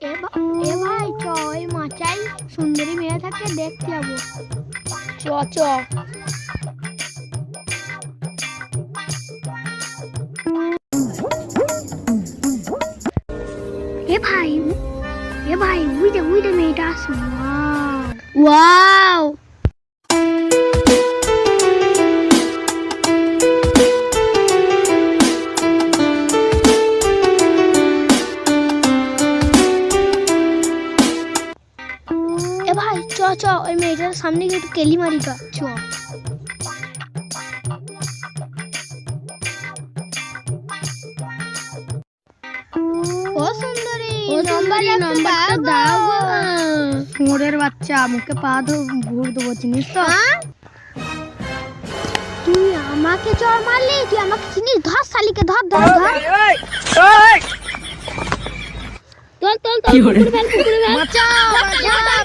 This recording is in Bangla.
এ ভাই চ ওই মাচাই সুন্দরী মেয়ে থাকে দেখতে যাবো। চ চ। এ ভাই উইটা মেয়েটা আসছে। ওয়াও এ ভাই চ ওই মেয়েটার সামনে গিয়ে একটু কেলি মারি গা চ। ও সুন্দরী নম্বরটা দাও গো। সুঁড়ের বাচ্চা, মুখে পা ভুর দেবো, চিনিস তো? তুই আমাকে চড় মারলি, তুই আমাকে চিনিস? ধর শালিকে, ধর বাঁচাও, বাঁচাও।